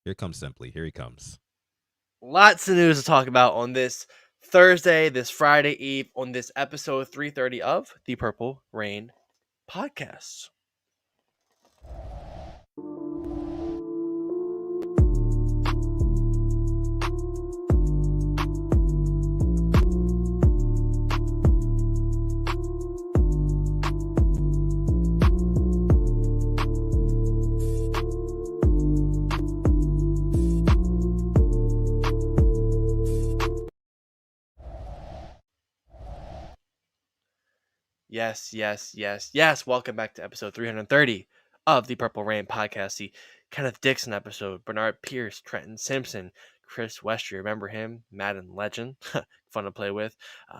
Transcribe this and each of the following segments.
Here comes Simply. Here he comes. Lots of news to talk about on this Thursday, this Friday Eve, on this episode 330 of the Purple Rain podcast. Yes. Welcome back to episode 330 of the Purple Rain podcast. The Kenneth Dixon episode. Bernard Pierce, Trenton Simpson, Chris Westry. Remember him? Madden legend. Fun to play with.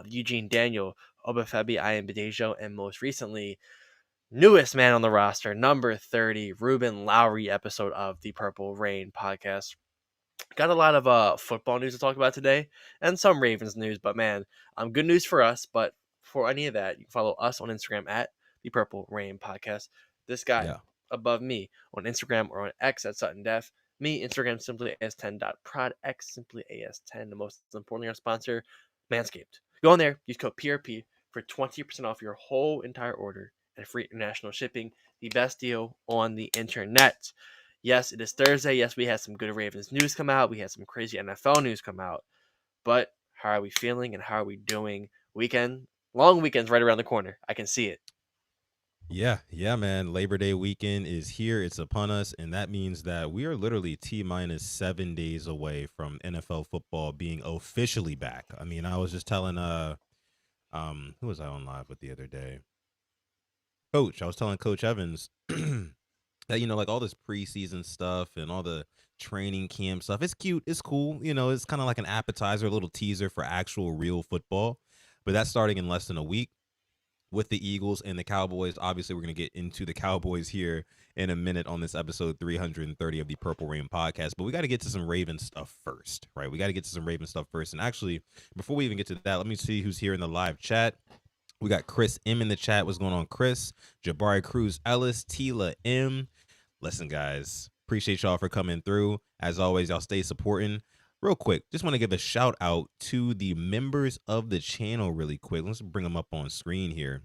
Eugene Daniel, Obafemi Ayambadejo, and most recently, newest man on the roster, number 30, Ruben Lowry episode of the Purple Rain podcast. Got a lot of football news to talk about today and some Ravens news, but man, good news for us. But for any of that, you can follow us on Instagram at the Purple Rain Podcast. This guy Yeah. above me on Instagram or on X at Sutton Def. Me, Instagram simply as10.prod, X simply as10. The most importantly, our sponsor, Manscaped. Go on there, use code PRP for 20% off your whole entire order and free international shipping. The best deal on the internet. Yes, it is Thursday. Yes, we had some good Ravens news come out. We had some crazy NFL news come out. But how are we feeling and how are we doing? Long weekend's right around the corner. I can see it. Yeah, man. Labor Day weekend is here. It's upon us. And that means that we are literally T-minus 7 days away from NFL football being officially back. I mean, I was just telling who was I on live with the other day? Coach. I was telling Coach Evans that, like all this preseason stuff and all the training camp stuff, it's cute, it's cool, it's kind of like an appetizer, a little teaser for actual real football. But that's starting in less than a week with the Eagles and the Cowboys. Obviously, we're going to get into the Cowboys here in a minute on this episode 330 of the Purple Rain podcast. But we got to get to some Ravens stuff first, right? We got to get to some Ravens stuff first. And actually, before we even get to that, let me see who's here in the live chat. We got Chris M in the chat. What's going on, Chris? Jabari Cruz Ellis, Tila M. Listen, guys, appreciate y'all for coming through. As always, y'all stay supporting. Real quick, just want to give a shout out to the members of the channel really quick. Let's bring them up on screen here,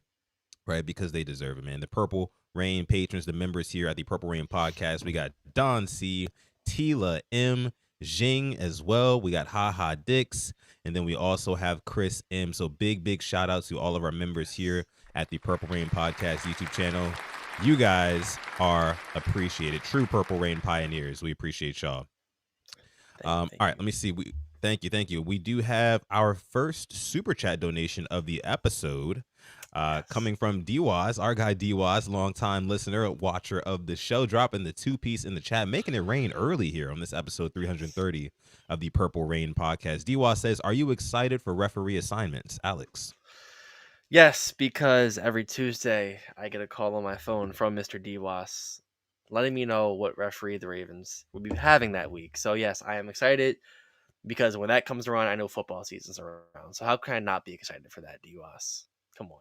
right? Because they deserve it, man. The Purple Rain patrons, the members here at the Purple Rain podcast. We got Don C, Tila M, Jing as well. We got Haha Dix. And then we also have Chris M. So big shout out to all of our members here at the Purple Rain podcast YouTube channel. You guys are appreciated. True Purple Rain pioneers. We appreciate y'all. All right, let me see. Thank you. We do have our first super chat donation of the episode. Coming from D-Waz, our guy D-Waz, longtime listener, watcher of the show, dropping the 2-piece in the chat, making it rain early here on this episode 330 of the Purple Rain podcast. D-Waz says, are you excited for referee assignments, Alex? Yes, because every Tuesday I get a call on my phone from Mr. D-Was letting me know what referee the Ravens will be having that week. So yes, I am excited because when that comes around, I know football season's around. So how can I not be excited for that, D-Was? Come on.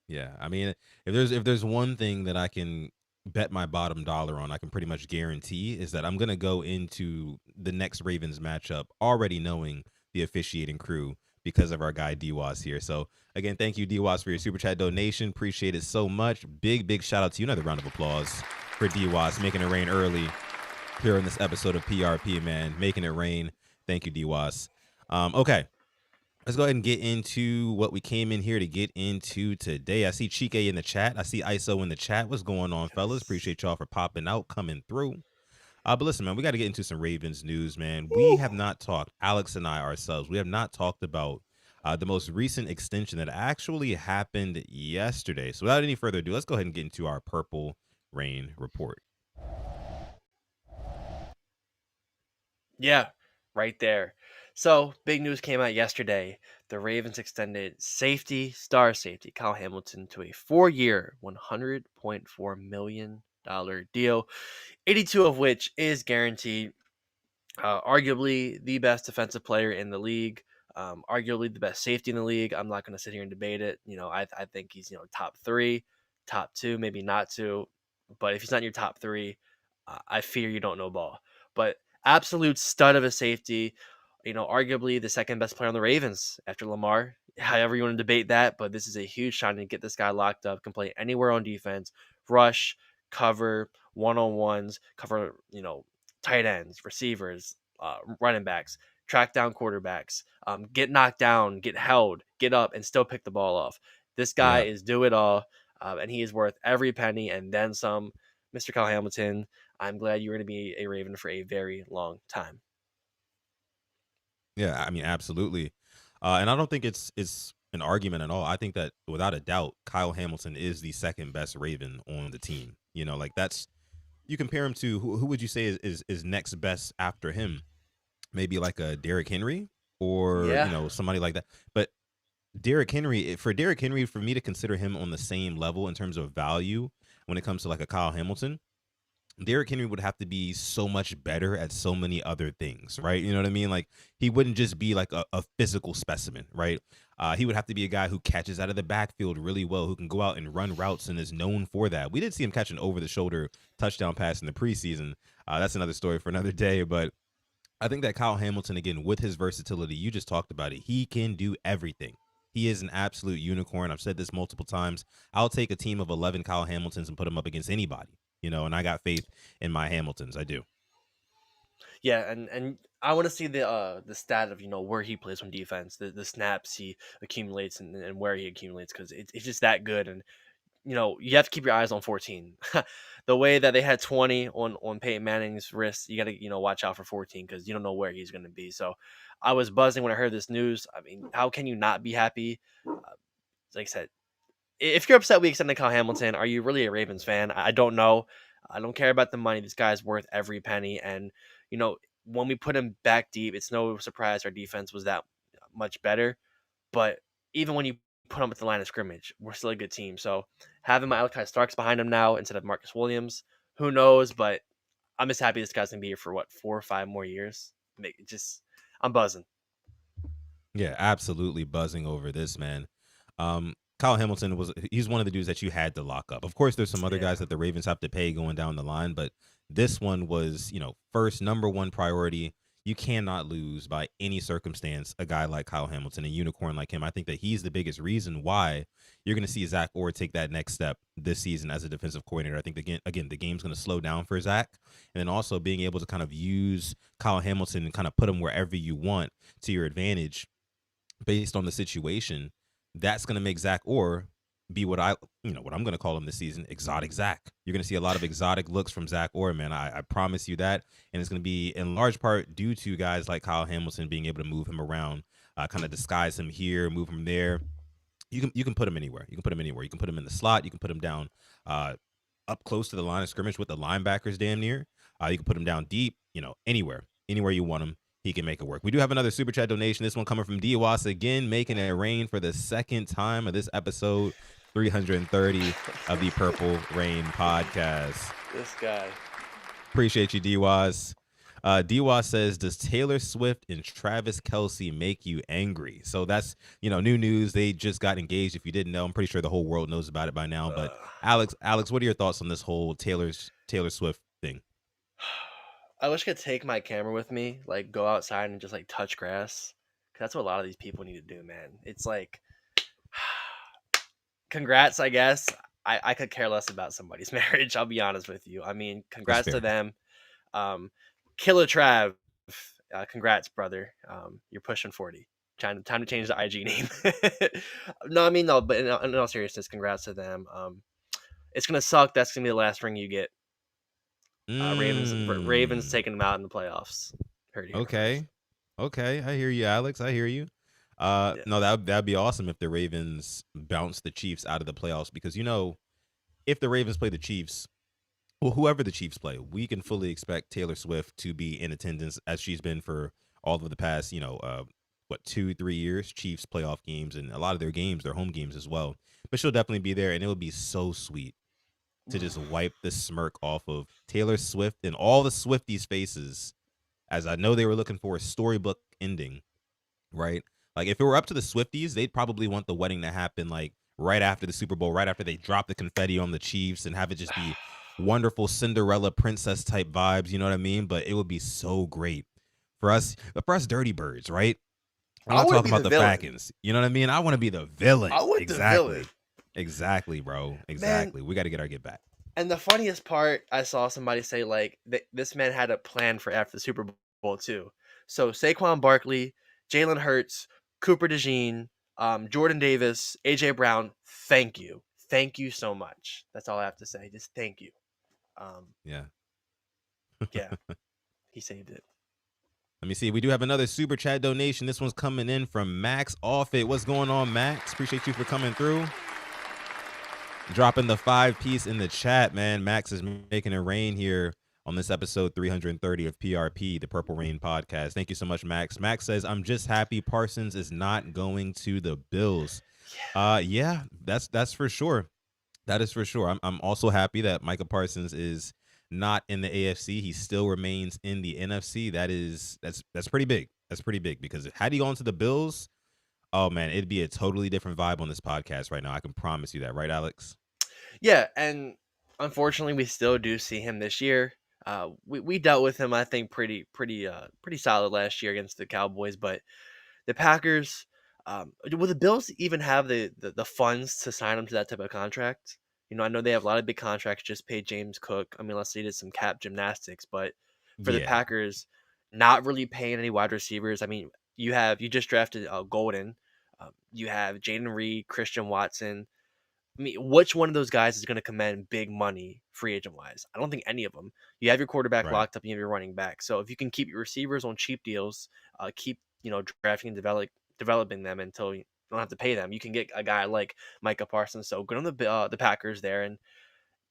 Yeah. I mean, if there's one thing that I can bet my bottom dollar on, I can pretty much guarantee, is that I'm gonna go into the next Ravens matchup already knowing the officiating crew because of our guy D-Was here. So again, thank you D-Was for your super chat donation. Appreciate it so much. Big shout out to you. Another round of applause for D-Was making it rain early here in this episode of PRP, man. Making it rain. Thank you, D-Was. Okay. Let's go ahead and get into what we came in here to get into today. I see Chike in the chat. I see ISO in the chat. What's going on, fellas? Appreciate y'all for popping out, coming through. But listen, man, we got to get into some Ravens news, man. We have not talked, Alex and I ourselves, we have not talked about the most recent extension that actually happened yesterday. So without any further ado, let's go ahead and get into our Purple Rain report. Yeah, right there. So, big news came out yesterday. The Ravens extended star safety Kyle Hamilton to a 4-year, $100.4 million deal, 82 of which is guaranteed. Arguably the best defensive player in the league, arguably the best safety in the league. I'm not going to sit here and debate it. I think he's, top 3, top 2, maybe not 2. But if he's not in your top 3, I fear you don't know ball. but absolute stud of a safety. Arguably the second best player on the Ravens after Lamar. However you want to debate that, but this is a huge shot to get this guy locked up, can play anywhere on defense, rush, cover, one-on-ones, cover, tight ends, receivers, running backs, track down quarterbacks, get knocked down, get held, get up, and still pick the ball off. This guy Yeah. is do it all, and he is worth every penny and then some. Mr. Kyle Hamilton, I'm glad you're going to be a Raven for a very long time. Yeah, I mean, absolutely. And I don't think it's an argument at all. I think that without a doubt, Kyle Hamilton is the second best Raven on the team. Like that's you compare him to who would you say is next best after him? Maybe like a Derrick Henry or Yeah. somebody like that. But Derrick Henry, for me to consider him on the same level in terms of value when it comes to like a Kyle Hamilton, Derrick Henry would have to be so much better at so many other things, right? You know what I mean? Like he wouldn't just be like a physical specimen, right? He would have to be a guy who catches out of the backfield really well, who can go out and run routes and is known for that. We did see him catch an over-the-shoulder touchdown pass in the preseason. That's another story for another day. But I think that Kyle Hamilton, again, with his versatility, you just talked about it. He can do everything. He is an absolute unicorn. I've said this multiple times. I'll take a team of 11 Kyle Hamiltons and put them up against anybody, and I got faith in my Hamiltons. I do. Yeah, and I want to see the stat of where he plays on defense, the snaps he accumulates, and where he accumulates, because it's just that good. And you have to keep your eyes on 14. The way that they had 20 on Peyton Manning's wrist, you got to watch out for 14, because you don't know where he's going to be. So I was buzzing when I heard this news. I mean, how can you not be happy? Like I said, if you're upset we extended Kyle Hamilton, are you really a Ravens fan? I don't know. I don't care about the money. This guy's worth every penny. And, when we put him back deep, it's no surprise our defense was that much better. But even when you put him at the line of scrimmage, we're still a good team. So having my Malachi Starks behind him now instead of Marcus Williams, who knows? But I'm just happy this guy's going to be here for 4 or 5 more years. I'm buzzing. Yeah, absolutely buzzing over this, man. Kyle Hamilton he's one of the dudes that you had to lock up. Of course, there's some other Yeah. guys that the Ravens have to pay going down the line, but this one was, first number one priority. You cannot lose by any circumstance a guy like Kyle Hamilton, a unicorn like him. I think that he's the biggest reason why you're going to see Zach Orr take that next step this season as a defensive coordinator. I think again the game's going to slow down for Zach, and then also being able to kind of use Kyle Hamilton and kind of put him wherever you want to your advantage based on the situation, that's going to make Zach Orr be what what I'm going to call him this season, exotic Zach. You're going to see a lot of exotic looks from Zach Orr, man. I promise you that. And it's going to be in large part due to guys like Kyle Hamilton being able to move him around, kind of disguise him here, move him there. You can put him anywhere. You can put him anywhere. You can put him in the slot. You can put him down up close to the line of scrimmage with the linebackers damn near. You can put him down deep, anywhere you want him. He can make it work. We do have another super chat donation. This one coming from DWAS again, making it rain for the second time of this episode 330 of the Purple Rain podcast. This guy. Appreciate you, DWAS. DWAS says, does Taylor Swift and Travis Kelce make you angry? So that's, new news. They just got engaged. If you didn't know, I'm pretty sure the whole world knows about it by now. But Alex, what are your thoughts on this whole Taylor Swift thing? I wish I could take my camera with me, like go outside and just like touch grass. 'Cause that's what a lot of these people need to do, man. It's like, congrats, I guess. I could care less about somebody's marriage. I'll be honest with you. I mean, congrats to them. Killer Trav, congrats, brother. You're pushing 40. Time to change the IG name. No, I mean, no, but in all seriousness, congrats to them. It's gonna suck. That's gonna be the last ring you get. Ravens taking them out in the playoffs. Heard it here first. Okay, I hear you, Alex. I hear you. Yeah. No, that'd be awesome if the Ravens bounce the Chiefs out of the playoffs, because if the Ravens play the Chiefs, well, whoever the Chiefs play, we can fully expect Taylor Swift to be in attendance as she's been for all of the past, 2-3 years, Chiefs playoff games, and a lot of their games, their home games as well. But she'll definitely be there, and it would be so sweet to just wipe the smirk off of Taylor Swift and all the Swifties' faces, as I know they were looking for a storybook ending, right? Like if it were up to the Swifties, they'd probably want the wedding to happen like right after the Super Bowl, right after they drop the confetti on the Chiefs and have it just be wonderful Cinderella princess type vibes, you know what I mean? But it would be so great for us dirty birds, right? I'm I not want to talking be about the the villain. Falcons. You know what I mean? I want to be the I villain. want the villain. Exactly. Exactly, bro. Man, Exactly. We got to get our get back. and the funniest part, I saw somebody say like this man had a plan for after the Super Bowl too. So Saquon Barkley, Jalen Hurts, Cooper DeJean, Jordan Davis, AJ Brown. Thank you so much. That's all I have to say. Just thank you. Um, Yeah. yeah, he saved it. Let me see. We do have another super chat donation. This one's coming in from Max Offit. What's going on, Max? Appreciate you for coming through. Dropping the 5-piece in the chat, man. Max is making it rain here on this episode 330 of PRP, the Purple Rain podcast. Thank you so much, Max. Max says, I'm just happy Parsons is not going to the Bills. Yeah, that's for sure. That is for sure. I'm also happy that Micah Parsons is not in the AFC. He still remains in the NFC. That's pretty big. That's pretty big because had he gone to the Bills, oh man, it'd be a totally different vibe on this podcast right now. I can promise you that, right, Alex? Yeah, and unfortunately, we still do see him this year. We dealt with him, I think, pretty solid last year against the Cowboys, but the Packers, will the Bills even have the funds to sign him to that type of contract? You know, I know they have a lot of big contracts. Just paid James Cook. I mean, unless they did some cap gymnastics, but for the Yeah, Packers, not really paying any wide receivers. I mean, you just drafted Golden. You have Jaden Reed, Christian Watson. I mean, which one of those guys is going to command big money free agent wise? I don't think any of them. You have your quarterback right. locked up, and you have your running back. So if you can keep your receivers on cheap deals, keep drafting and developing them until you don't have to pay them, you can get a guy like Micah Parsons. So good on the Packers there, and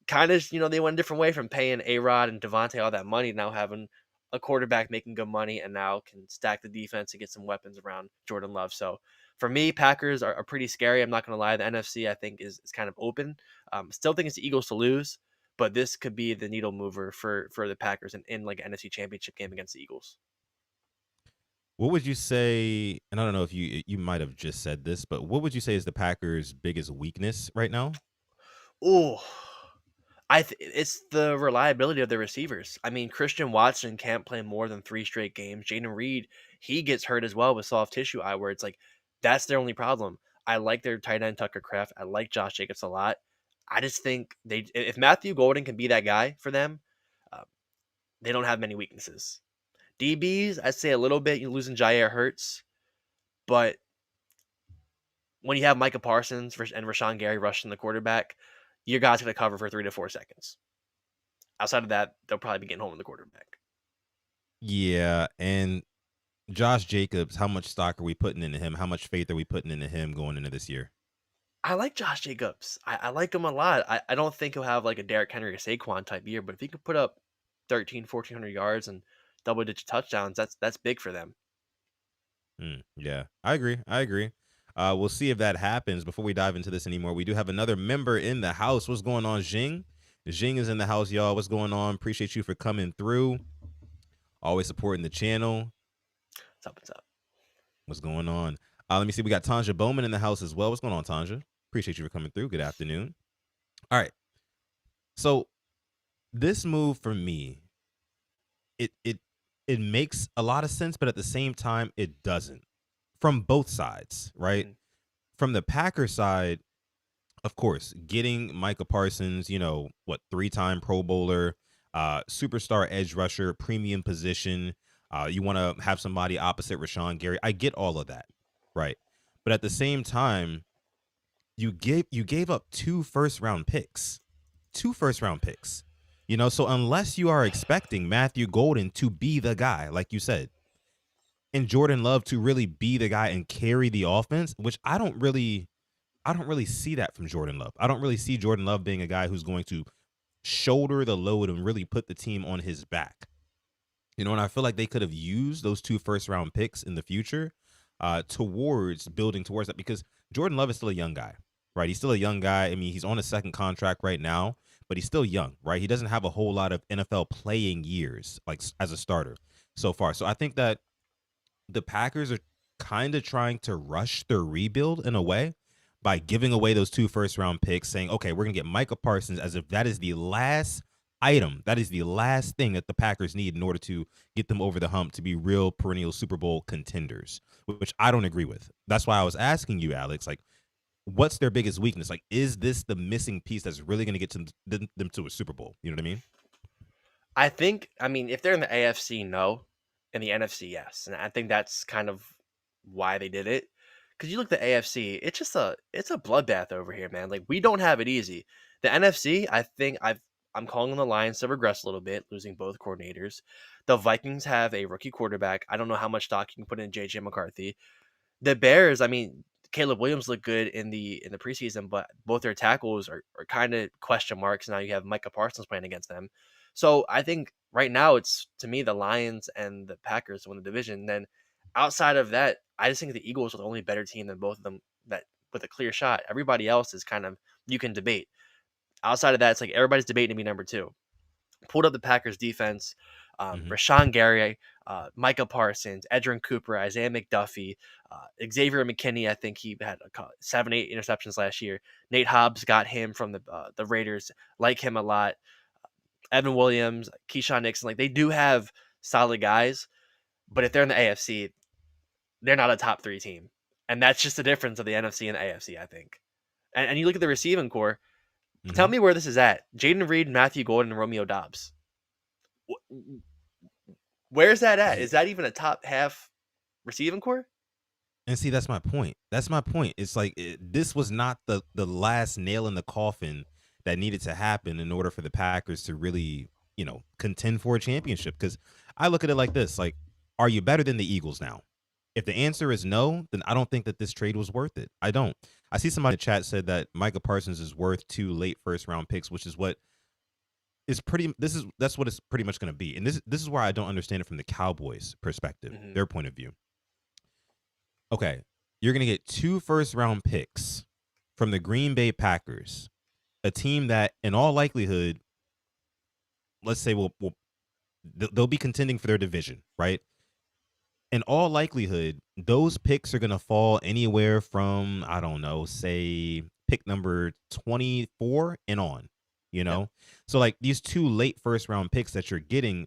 kind of, they went a different way from paying A-Rod and Devontae all that money, now having a quarterback making good money and now can stack the defense and get some weapons around Jordan Love. So for me, Packers are pretty scary. I'm not going to lie. The NFC, I think, is kind of open. Still think it's the Eagles to lose, but this could be the needle mover for the Packers in like an NFC championship game against the Eagles. What would you say? And I don't know if you might have just said this, but what would you say is the Packers' biggest weakness right now? Oh, it's the reliability of the receivers. I mean, Christian Watson can't play more than 3 straight games. Jaden Reed, he gets hurt as well with soft tissue eye, where it's like that's their only problem. I like their tight end Tucker Kraft. I like Josh Jacobs a lot. I just think if Matthew Golden can be that guy for them, uh, they don't have many weaknesses. DBs, I'd say a little bit. You're losing Jair Hurts, but when you have Micah Parsons and Rashawn Gary rushing the quarterback, your guy's going to cover for 3 to 4 seconds. Outside of that, they'll probably be getting home in the quarterback. Yeah, and Josh Jacobs, how much stock are we putting into him? How much faith are we putting into him going into this year? I like Josh Jacobs. I like him a lot. I don't think he'll have like a Derrick Henry or Saquon type year, but if he could put up 1,400 yards and double digit touchdowns, that's big for them. Yeah, I agree. I agree. We'll see if that happens. Before we dive into this anymore, we do have another member in the house. What's going on, Jing? Jing is in the house, y'all. What's going on? Appreciate you for coming through. Always supporting the channel. What's up? What's up? What's going on? Let me see. We got Tanja Bowman in the house as well. What's going on, Tanja? Appreciate you for coming through. Good afternoon. All right. So this move for me, it makes a lot of sense, but at the same time, it doesn't. From both sides, right? Mhm. From the Packers side, of course, getting Micah Parsons, 3-time Pro Bowler, superstar edge rusher, premium position. You want to have somebody opposite Rashawn Gary. I get all of that, right? But at the same time, you gave up 2 first-round picks, 2 first-round picks. So unless you are expecting Matthew Golden to be the guy, like you said, and Jordan Love to really be the guy and carry the offense, which I don't really see that from Jordan Love. I don't really see Jordan Love being a guy who's going to shoulder the load and really put the team on his back. And I feel like they could have used those 2 first-round picks in the future towards building towards that, because Jordan Love is still a young guy, right? He's still a young guy. I mean, he's on a second contract right now, but he's still young, right? He doesn't have a whole lot of NFL playing years, like as a starter so far. So I think that the Packers are kind of trying to rush their rebuild in a way by giving away those 2 first-round picks, saying, okay, we're going to get Micah Parsons as if that is the last item. That is the last thing that the Packers need in order to get them over the hump to be real perennial Super Bowl contenders, which I don't agree with. That's why I was asking you, Alex, like, what's their biggest weakness? Like, is this the missing piece that's really going to get them to a Super Bowl? You know what I mean? I mean, if they're in the AFC, no. In the NFC, yes. And I think that's kind of why they did it. Because you look at the AFC, it's a bloodbath over here, man. Like we don't have it easy. The NFC, I think I'm calling on the Lions to regress a little bit, losing both coordinators. The Vikings have a rookie quarterback. I don't know how much stock you can put in JJ McCarthy. The Bears, I mean, Caleb Williams looked good in the preseason, but both their tackles are kind of question marks. Now you have Micah Parsons playing against them. So I think right now it's to me the Lions and the Packers win the division. Then outside of that, I just think the Eagles are the only better team than both of them that with a clear shot. Everybody else is kind of you can debate. Outside of that, it's like everybody's debating to be number two. Pulled up the Packers defense. Hmm. Rashawn Gary, Micah Parsons, Edrin Cooper, Isaiah McDuffie, Xavier McKinney. I think he had 7, 8 interceptions last year. Nate Hobbs got him from the Raiders. Like him a lot. Evan Williams, Keyshawn Nixon. Like they do have solid guys, but if they're in the AFC, they're not a top three team, and that's just the difference of the NFC and the AFC. I think. And you look at the receiving core. Tell Hmm. me where this is at. Jaden Reed, Matthew Gordon, and Romeo Dobbs. Where's that at? Is that even a top half receiving core? And see, that's my point. That's my point. It's like this was not the last nail in the coffin that needed to happen in order for the Packers to really, contend for a championship. Because I look at it like this: like, are you better than the Eagles now? If the answer is no, then I don't think that this trade was worth it. I don't. I see somebody in the chat said that Micah Parsons is worth 2 late first round picks, which is what is pretty. That's what it's pretty much going to be. And this is where I don't understand it from the Cowboys' perspective, Hmm. their point of view. Okay, you're going to get 2 first round picks from the Green Bay Packers, a team that, in all likelihood, let's say they'll be contending for their division, right? In all likelihood, those picks are going to fall anywhere from, I don't know, say pick number 24 and on, you Yep. know? So, like, these 2 late first round picks that you're getting,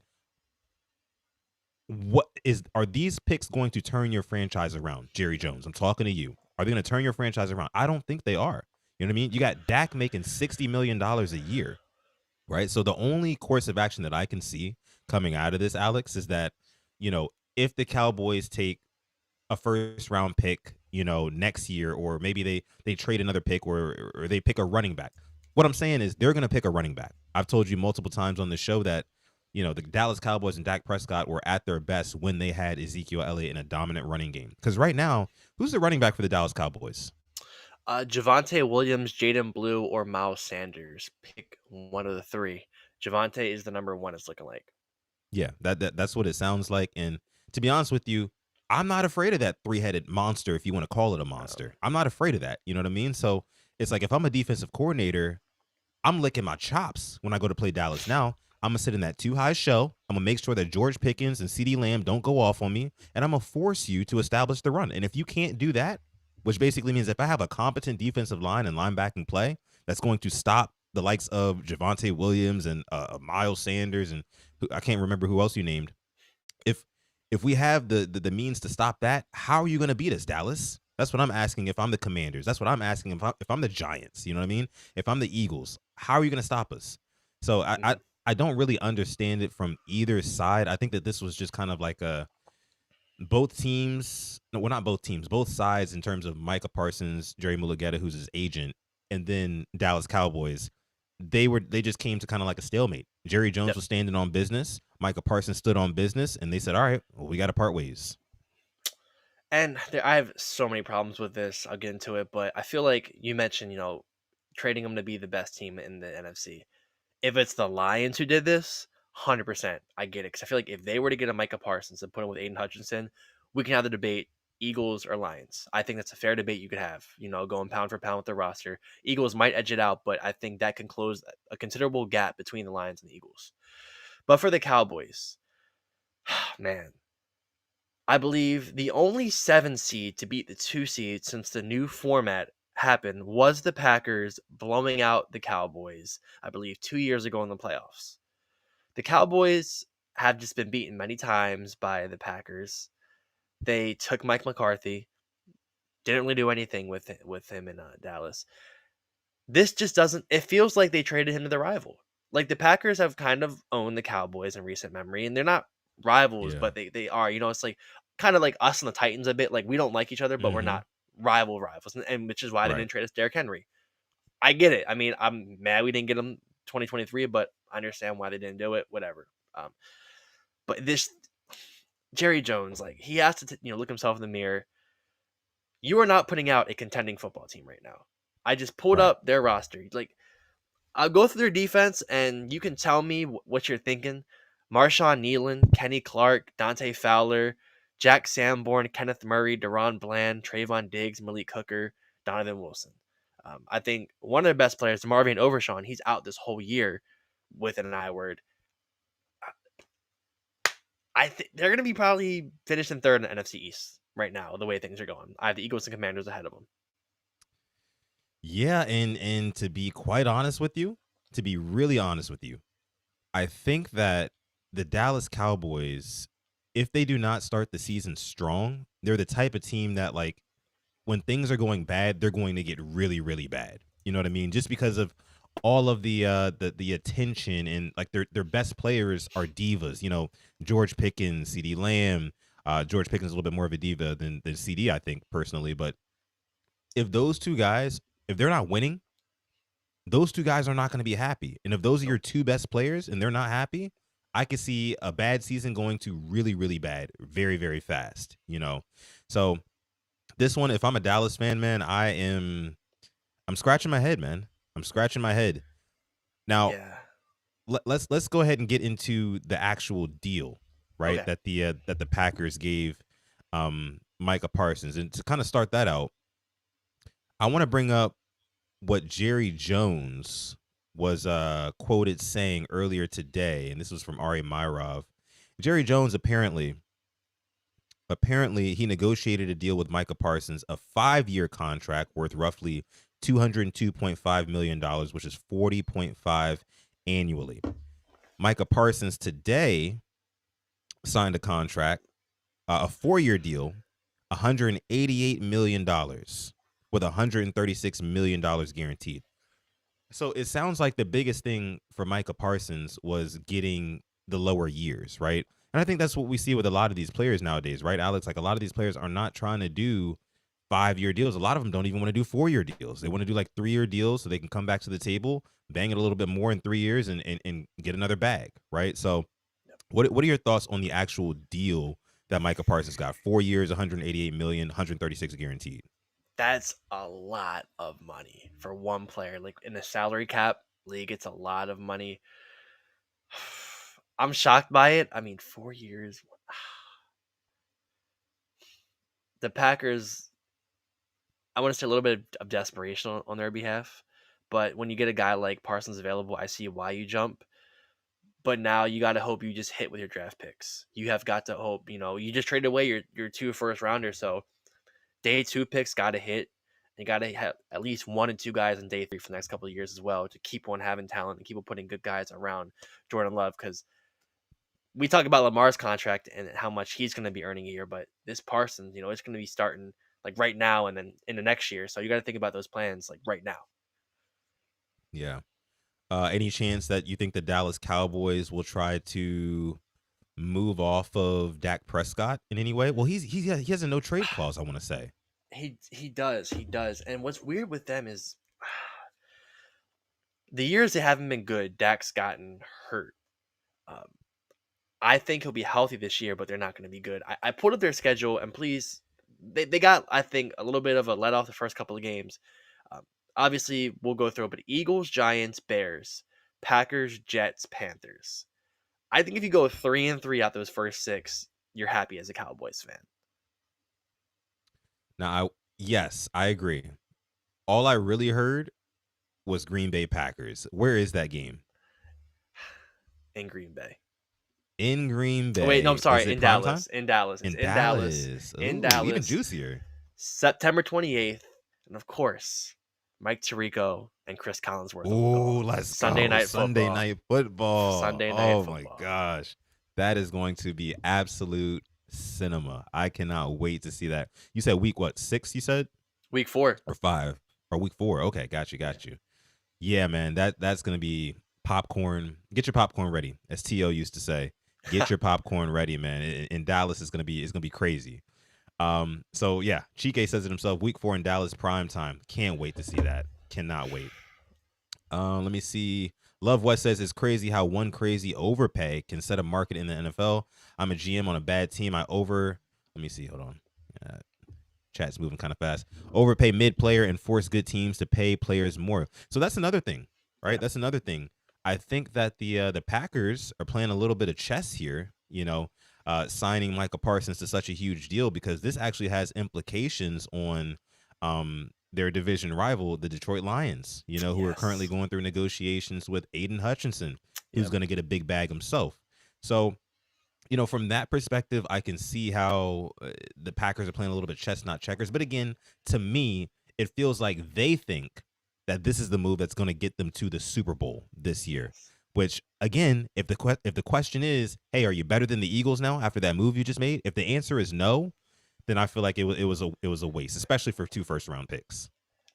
are these picks going to turn your franchise around? Jerry Jones, I'm talking to you. Are they going to turn your franchise around? I don't think they are. You know what I mean? You got Dak making $60 million a year, right? So the only course of action that I can see coming out of this, Alex, is that, if the Cowboys take a first round pick, next year, or maybe they trade another pick, or they pick a running back. What I'm saying is they're going to pick a running back. I've told you multiple times on the show that the Dallas Cowboys and Dak Prescott were at their best when they had Ezekiel Elliott in a dominant running game. Because right now, who's the running back for the Dallas Cowboys? Javante Williams, Jaden Blue, or Miles Sanders. Pick one of the three. Javante is the number one. It's looking like. Yeah, that's what it sounds like. And to be honest with you, I'm not afraid of that 3-headed monster, if you want to call it a Um, monster. I'm not afraid of that. You know what I mean? So it's like if I'm a defensive coordinator, I'm licking my chops when I go to play Dallas now. I'm gonna sit in that 2 high shell. I'm gonna make sure that George Pickens and CeeDee Lamb don't go off on me, and I'm gonna force you to establish the run. And if you can't do that, which basically means if I have a competent defensive line and linebacking play that's going to stop the likes of Javante Williams and Miles Sanders and I can't remember who else you named. If if we have the means to stop that, how are you going to beat us, Dallas? That's what I'm asking. If I'm the Commanders, that's what I'm asking. If I'm the Giants, you know what I mean? If I'm the Eagles, how are you going to stop us? So I, I mhm. I don't really understand it from either side. I think that this was just kind of like a both teams. No, well, not both teams. Both sides in terms of Micah Parsons, Jerry Mulligetta, who's his agent, and then Dallas Cowboys. They just came to kind of like a stalemate. Jerry Jones Yep. was standing on business. Micah Parsons stood on business, and they said, "All right, well, we got to part ways." And I have so many problems with this. I'll get into it, but I feel like you mentioned, trading them to be the best team in the NFC. If it's the Lions who did this, 100%, I get it. Because I feel like if they were to get a Micah Parsons and put him with Aiden Hutchinson, we can have the debate Eagles or Lions. I think that's a fair debate you could have, going pound for pound with their roster. Eagles might edge it out, but I think that can close a considerable gap between the Lions and the Eagles. But for the Cowboys, man, I believe the only 7 seed to beat the 2 seed since the new format happened was the Packers blowing out the Cowboys, I believe 2 years ago in the playoffs. The Cowboys have just been beaten many times by the Packers. They took Mike McCarthy, didn't really do anything with him in Dallas. This just doesn't. It feels like they traded him to the rival. Like the Packers have kind of owned the Cowboys in recent memory, and they're not rivals, Yeah. but they are. It's like kind of like us and the Titans a bit. Like we don't like each other, but we're Mm-hmm. not rivals, and which is why they Right. didn't trade us Derrick Henry. I get it. I mean, I'm mad we didn't get him 2023, but I understand why they didn't do it. Whatever. But this Jerry Jones, like he has to, look himself in the mirror. You are not putting out a contending football team right now. I just pulled Right. up their roster. Like I'll go through their defense, and you can tell me what you're thinking. Marshawn Nealon, Kenny Clark, Dante Fowler, Jack Sanborn, Kenneth Murray, Deron Bland, Trayvon Diggs, Malik Hooker, Donovan Wilson. I think one of their best players, Marvin Overshawn, he's out this whole year with an I word. I think they're going to be probably finishing third in the NFC East right now, the way things are going. I have the Eagles and Commanders ahead of them. Yeah, and to be quite honest with you, to be really honest with you, I think that the Dallas Cowboys, if they do not start the season strong, they're the type of team that like when things are going bad, they're going to get really, really bad. You know what I mean? Just because of all of the attention and like their best players are divas. George Pickens, CD Lamb. George Pickens is a little bit more of a diva than CD, I think personally. But if those two guys, if they're not winning, those two guys are not going to be happy. And if those are your two best players and they're not happy, I could see a bad season going to really, really bad very, very fast. So this one, if I'm a Dallas fan, man, I'm scratching my head, man. I'm scratching my head. Now, Yeah. let's go ahead and get into the actual deal, right? Okay. That the Packers gave Micah Parsons. And to kind of start that out, I want to bring up what Jerry Jones was quoted saying earlier today, and this was from Ari Myrov. Jerry Jones apparently he negotiated a deal with Micah Parsons, a 5-year contract worth roughly $202.5 million, which is 40.5 annually. Micah Parsons today signed a contract, a 4-year deal, $188 million with $136 million guaranteed. So it sounds like the biggest thing for Micah Parsons was getting the lower years, right? And I think that's what we see with a lot of these players nowadays, right, Alex? Like a lot of these players are not trying to do 5-year deals. A lot of them don't even want to do 4-year deals. They want to do like 3-year deals so they can come back to the table, bang it a little bit more in 3 years and get another bag, right? So what are your thoughts on the actual deal that Micah Parsons got? 4 years, 188 million, 136 guaranteed. That's a lot of money for one player. Like in the salary cap league, it's a lot of money. I'm shocked by it. I mean, 4 years. The Packers, I want to say a little bit of desperation on their behalf. But when you get a guy like Parsons available, I see why you jump. But now you got to hope you just hit with your draft picks. You have got to hope, you just traded away your 2 first rounders. So day 2 picks got to hit. You got to have at least 1 and 2 guys in day 3 for the next couple of years as well to keep on having talent and keep on putting good guys around Jordan Love. Because we talk about Lamar's contract and how much he's going to be earning a year, but this Parsons, it's going to be starting like right now and then in the next year. So you got to think about those plans like right now. Yeah. Any chance that you think the Dallas Cowboys will try to move off of Dak Prescott in any way? Well, he has a no trade clause, I want to say. He does. And what's weird with them is the years they haven't been good. Dak's gotten hurt. Um, I think he'll be healthy this year, but they're not going to be good. I pulled up their schedule, and please, they got, I think, a little bit of a let off the first couple of games. Um, Obviously, we'll go through it, but Eagles, Giants, Bears, Packers, Jets, Panthers. I think if you go 3-3 out those first 6, you're happy as a Cowboys fan. Now, yes, I agree. All I really heard was Green Bay Packers. Where is that game? In Green Bay. In Green Oh, wait, no, I'm Bay. Is sorry. it In prime time? Dallas. In Dallas. It's In in Dallas. Dallas. In Ooh, even Dallas. juicier. September 28th. And of course, Mike Tirico and Chris Collinsworth on the Ooh, call. let's Sunday go. night Sunday football. night football. Sunday night Oh my football. gosh. That is going to be absolute cinema. I cannot wait to see that. You said week what? 6 you said? Week 4. Or 5? Or week 4. Okay, got you, got you. Yeah, man, that's going to be popcorn. Get your popcorn ready, as T.O. used to say. Get your popcorn ready, man. In Dallas is going to be crazy. So yeah, Chike says it himself. Week 4 in Dallas, prime time. Can't wait to see that. Cannot wait. Let me see. Love West says it's crazy how one crazy overpay can set a market in the NFL. I'm a GM on a bad team. Let me see. Hold on. Chat's moving kind of fast. Overpay mid player and force good teams to pay players more. So that's another thing, right? Yeah. That's another thing. I think that the Packers are playing a little bit of chess here. Signing Micah Parsons to such a huge deal, because this actually has implications on their division rival, the Detroit Lions, who are currently Yes. going through negotiations with Aiden Hutchinson, who's Yep. going to get a big bag himself. So, from that perspective, I can see how the Packers are playing a little bit chess, not checkers. But again, to me, it feels like they think that this is the move that's going to get them to the Super Bowl this year. Yes. Which, again, if the question is, hey, are you better than the Eagles now after that move you just made? If the answer is no, then I feel like it was a waste, especially for 2 first-round picks.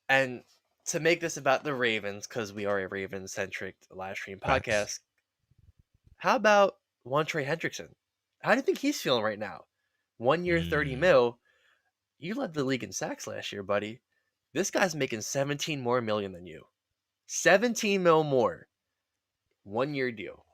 And to make this about the Ravens, because we are a Ravens-centric live stream Facts. podcast, how about one Trey Hendrickson? How do you think he's feeling right now? 1 year, 30 Mm, mil. You led the league in sacks last year, buddy. This guy's making 17 more million than you. 17 mil more. 1 year deal.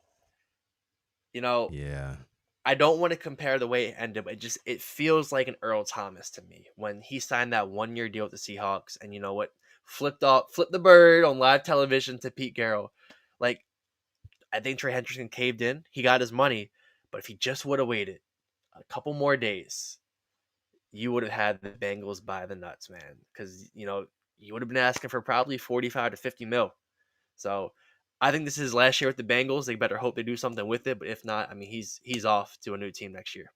yeah. I don't want to compare the way it ended, but it feels like an Earl Thomas to me when he signed that 1 year deal with the Seahawks, and you know what? Flipped the bird on live television to Pete Carroll. Like, I think Trey Hendrickson caved in. He got his money, but if he just would have waited a couple more days, you would have had the Bengals by the nuts, man. Because you would have been asking for probably 45 to 50 mil. So I think this is his last year with the Bengals. They better hope they do something with it. But if not, I mean, he's off to a new team next year.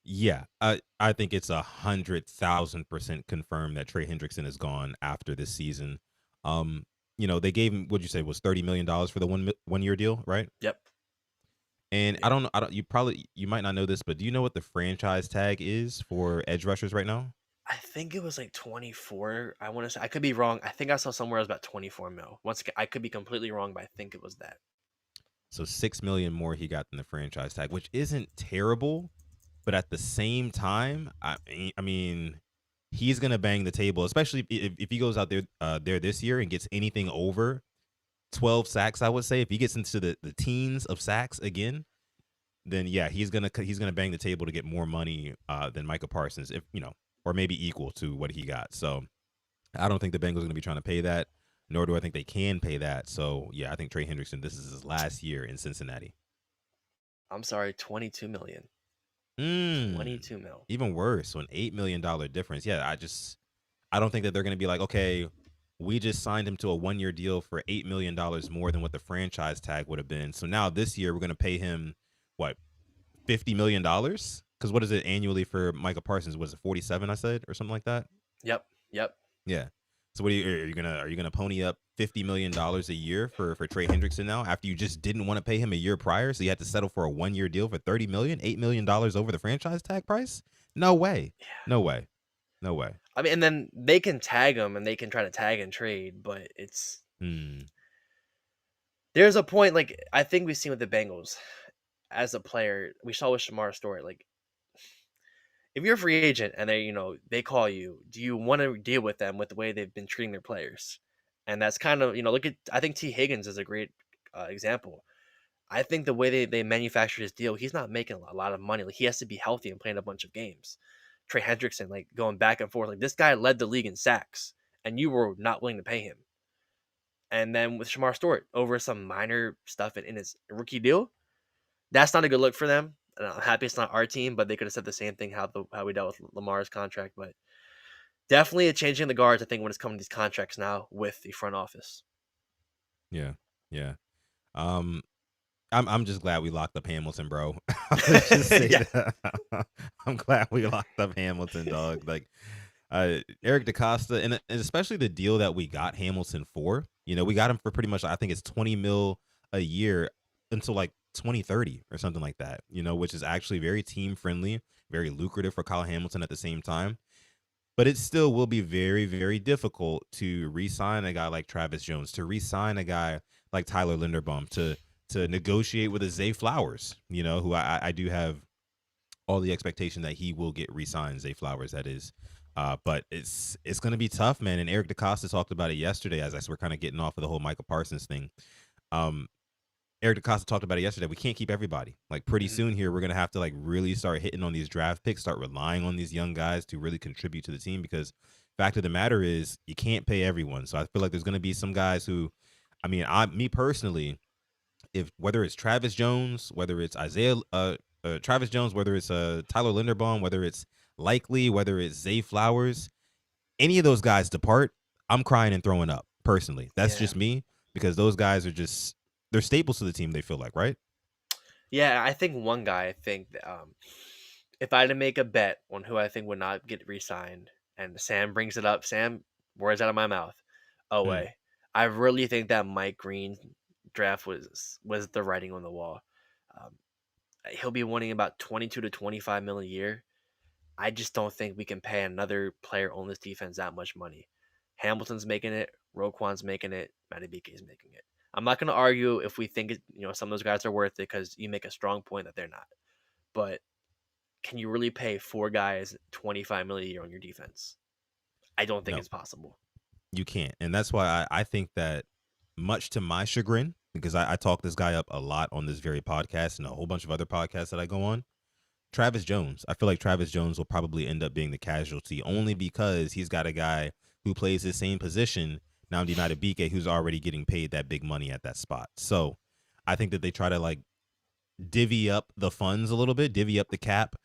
Yeah, I think it's 100,000% confirmed that Trey Hendrickson is gone after this season. They gave him, what'd you say, was $30 million for the 1 year deal, right? Yep. And Yeah. I don't, you might not know this, but do you know what the franchise tag is for edge rushers right now? I think it was like 24. I want to say, I could be wrong. I think I saw somewhere it was about 24 mil. Once again, I could be completely wrong, but I think it was that. So 6 million more he got than the franchise tag, which isn't terrible, but at the same time, I mean, he's gonna bang the table, especially if he goes out there this year and gets anything over 12 sacks. I would say if he gets into the teens of sacks again, then yeah, he's gonna bang the table to get more money than Micah Parsons, if or maybe equal to what he got. So I don't think the Bengals are gonna be trying to pay that, nor do I think they can pay that. So yeah, I think Trey Hendrickson, this is his last year in Cincinnati. I'm sorry, 22 million. Mm, 22 mil. even worse, so an $8 million difference. Yeah, I don't think that they're gonna be like, okay, we just signed him to a 1 year deal for $8 million more than what the franchise tag would have been. So now this year we're gonna pay him what, $50 million? Because what is it annually for Micah Parsons? Was it 47? I said, or something like that. Yep. Yep. Yeah. So what are you gonna pony up $50 million a year for Trey Hendrickson now after you just didn't want to pay him a year prior, so you had to settle for a 1 year deal for 30 million, $8 million over the franchise tag price? No way. Yeah. No way. No way. I mean, and then they can tag him and they can try to tag and trade, but there's a point, like I think we've seen with the Bengals as a player. We saw with Shamar Stewart, like if you're a free agent and they call you, do you want to deal with them with the way they've been treating their players? And that's kind of, look at, I think T Higgins is a great example. I think the way they manufactured his deal, he's not making a lot of money. Like he has to be healthy and playing a bunch of games. Trey Hendrickson, like going back and forth, like this guy led the league in sacks, and you were not willing to pay him. And then with Shamar Stewart, over some minor stuff in his rookie deal, that's not a good look for them. And I'm happy it's not our team, but they could have said the same thing how we dealt with Lamar's contract. But definitely a changing the guards, I think, when it's coming to these contracts now with the front office. Yeah. Yeah. Um, I'm just glad we locked up Hamilton, bro. Let's just say Yeah. that. I'm glad we locked up Hamilton, dog. Like, Eric DaCosta, and especially the deal that we got Hamilton for. We got him for pretty much, I think it's 20 mil a year until like 2030 or something like that, which is actually very team friendly, very lucrative for Kyle Hamilton at the same time. But it still will be very, very difficult to re-sign a guy like Travis Jones, to re-sign a guy like Tyler Linderbaum, to negotiate with a Zay Flowers, who I do have all the expectation that he will get re-signed, Zay Flowers, that is. But it's going to be tough, man. And Eric DaCosta talked about it yesterday as we're kind of getting off of the whole Micah Parsons thing. Um, Eric DaCosta talked about it yesterday. We can't keep everybody. Like pretty Mhm. soon here, we're gonna have to like really start hitting on these draft picks, start relying on these young guys to really contribute to the team. Because fact of the matter is, you can't pay everyone. So I feel like there's gonna be some guys who, me personally, if whether it's Travis Jones, whether it's Travis Jones, whether it's Tyler Linderbaum, whether it's Likely, whether it's Zay Flowers, any of those guys depart, I'm crying and throwing up personally. That's Yeah. just me because those guys are just they're staples to the team. They feel like, right? Yeah, I think one guy, I think that, if I had to make a bet on who I think would not get re-signed, and Sam brings it up, Sam, words out of my mouth, Hmm. away. I really think that Mike Green draft was the writing on the wall. Um, he'll be wanting about 22 to 25 mil a year. I just don't think we can pay another player on this defense that much money. Hamilton's making it, Roquan's making it, Matty BK is making it. I'm not going to argue if we think some of those guys are worth it because you make a strong point that they're not. But can you really pay four guys 25 million a year on your defense? I don't think No, it's possible. you can't, and that's why I think that, much to my chagrin, because I talk this guy up a lot on this very podcast and a whole bunch of other podcasts that I go on. Travis Jones. I feel like Travis Jones will probably end up being the casualty only because he's got a guy who plays the same position, Nnamdi Madubuike, who's already getting paid that big money at that spot. So I think that they try to like divvy up the funds a little bit, divvy up the cap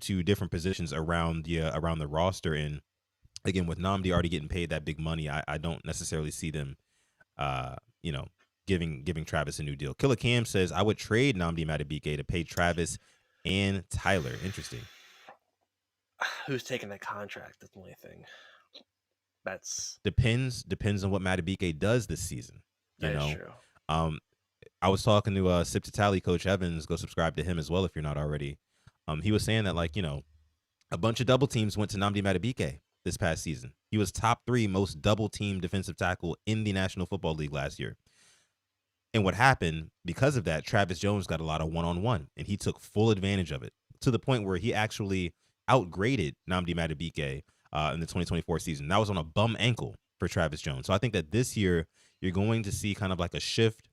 to different positions around the roster. And again, with Nnamdi already getting paid that big money, I don't necessarily see them uh, you know, giving Travis a new deal. Killer Cam says I would trade Nnamdi Madubuike to pay Travis and Tyler. Interesting. Who's taking that contract? That's the only thing. That's Depends on what Madubuike does this season. You that is know, true. um, I was talking to Sip to Tally Coach Evans. Go subscribe to him as well if you're not already. He was saying that like a bunch of double teams went to Nnamdi Madubuike this past season. He was top 3 most double team defensive tackle in the National Football League last year. And what happened because of that, Travis Jones got a lot of one-on-one, and he took full advantage of it to the point where he actually outgraded Nnamdi Madubuike in the 2024 season. That was on a bum ankle for Travis Jones. So I think that this year you're going to see kind of like a shift.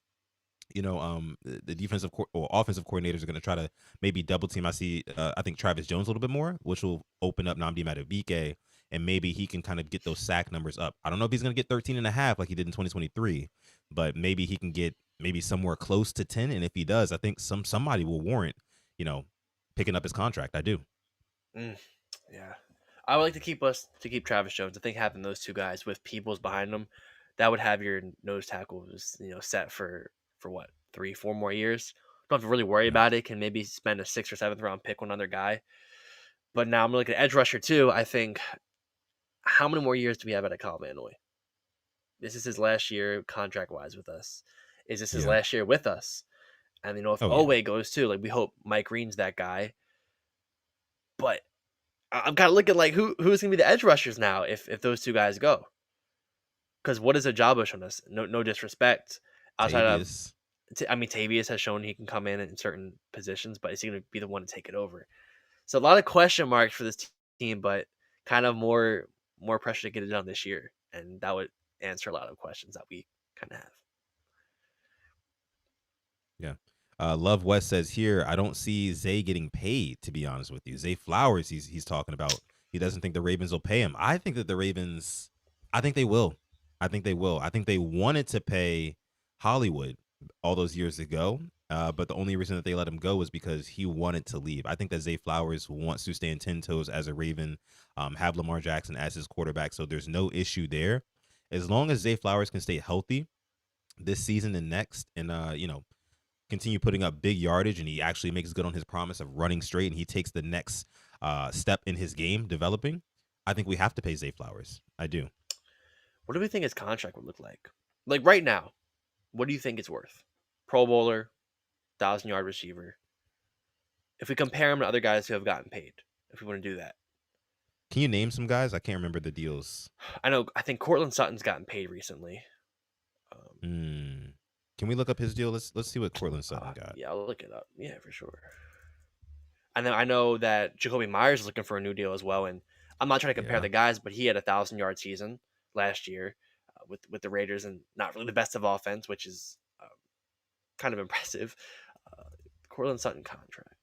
The defensive or offensive coordinators are going to try to maybe double team. I think Travis Jones a little bit more, which will open up Nnamdi Madubuike, and maybe he can kind of get those sack numbers up. I don't know if he's going to get 13 and a half like he did in 2023, but maybe he can get maybe somewhere close to 10. And if he does, I think somebody will warrant, you know, picking up his contract. I do. Mm, yeah, I would like to keep Travis Jones. I think having those two guys with Peoples behind them, that would have your nose tackles, set for what 3, 4 more years. Don't have to really worry Yeah. about it. Can maybe spend a 6th or 7th round pick on another guy. But now I'm looking at edge rusher too. I think how many more years do we have at Kyle Van Noy? This is his last year contract wise with us. Is this his Yeah. last year with us? And if Oh, yeah. Owe goes too, like we hope Mike Green's that guy. But I'm kind of looking like who's gonna be the edge rushers now if those two guys go. Because what is a Jabush on us? No disrespect. Outside of, Tavius. Tavius has shown he can come in certain positions, but is he going to be the one to take it over? So a lot of question marks for this team, but kind of more pressure to get it done this year, and that would answer a lot of questions that we kind of have. Yeah. Love West says here, I don't see Zay getting paid, to be honest with you. Zay Flowers, he's talking about. He doesn't think the Ravens will pay him. I think that the Ravens, I think they will. I think they will. I think they wanted to pay Hollywood all those years ago. But the only reason that they let him go was because he wanted to leave. I think that Zay Flowers wants to stand 10 toes as a Raven, have Lamar Jackson as his quarterback. So there's no issue there. As long as Zay Flowers can stay healthy this season and next, and continue putting up big yardage, and he actually makes good on his promise of running straight, and he takes the next step in his game developing, I think we have to pay Zay Flowers. I do. What do we think his contract would look like? Like right now, what do you think it's worth? Pro Bowler, 1,000-yard receiver. If we compare him to other guys who have gotten paid, if we want to do that. Can you name some guys? I can't remember the deals. I think Cortland Sutton's gotten paid recently. Hmm. Can we look up his deal? Let's see what Cortland Sutton got. Yeah, I'll look it up. Yeah, for sure. And then I know that Jacoby Myers is looking for a new deal as well. And I'm not trying to compare Yeah. the guys, but he had a 1,000-yard season last year with the Raiders, and not really the best of offense, which is kind of impressive. Uh, Cortland Sutton contract,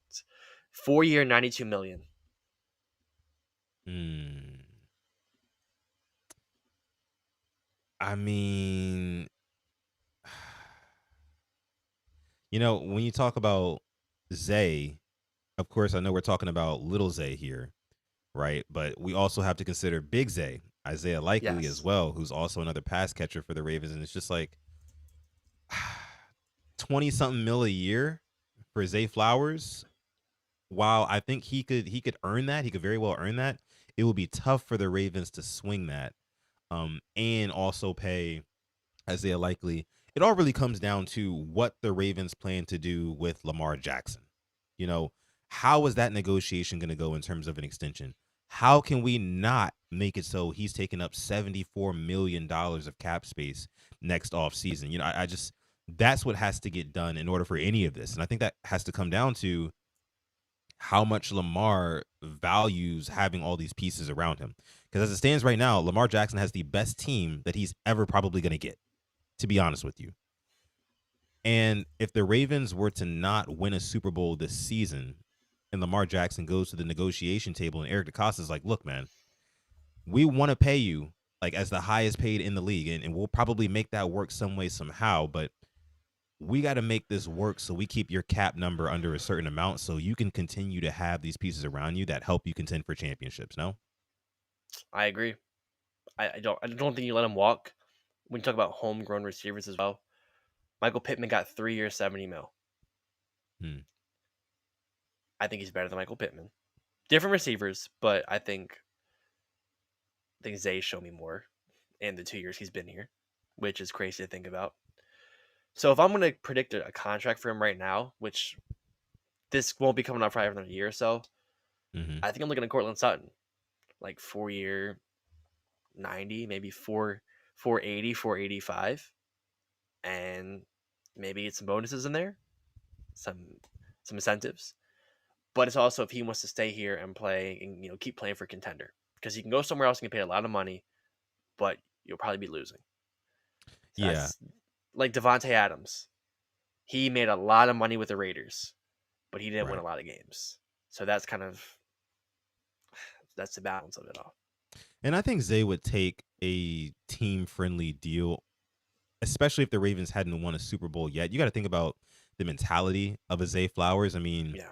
4-year, $92 million. Hmm. I mean, when you talk about Zay, of course, I know we're talking about little Zay here, right? But we also have to consider Big Zay, Isaiah Likely as Yes. well, who's also another pass catcher for the Ravens. And it's just like 20 something mil a year for Zay Flowers. While I think he could earn that, he could very well earn that. It would be tough for the Ravens to swing that, and also pay Isaiah Likely. It all really comes down to what the Ravens plan to do with Lamar Jackson. You know, how is that negotiation going to go in terms of an extension? How can we not make it so he's taking up $74 million of cap space next off season? I just that's what has to get done in order for any of this, and I think that has to come down to how much Lamar values having all these pieces around him. Because as it stands right now, Lamar Jackson has the best team that he's ever probably going to get, to be honest with you. And if the Ravens were to not win a Super Bowl this season and Lamar Jackson goes to the negotiation table and Eric DeCosta is like, look, man, we want to pay you like as the highest paid in the league. And we'll probably make that work some way, somehow. But we got to make this work so we keep your cap number under a certain amount so you can continue to have these pieces around you that help you contend for championships. No? I agree. I don't think you let him walk. When you talk about homegrown receivers as well, Michael Pittman got 3 years, 70 mil. Hmm. I think he's better than Michael Pittman. Different receivers, but I think Zay showed me more in the 2 years he's been here, which is crazy to think about. So if I'm going to predict a contract for him right now, which this won't be coming up for another year or so, Mm-hmm. I think I'm looking at Cortland Sutton, like 4-year, 90, maybe 480, 485, and maybe get some bonuses in there, some incentives. But it's also if he wants to stay here and play and keep playing for contender, because he can go somewhere else and get paid a lot of money, but you'll probably be losing. So Yeah. that's like Devontae Adams. He made a lot of money with the Raiders, but he didn't win Right. a lot of games. So that's the balance of it all. And I think Zay would take a team friendly deal, especially if the Ravens hadn't won a Super Bowl yet. You got to think about the mentality of a Zay Flowers. I mean, Yeah.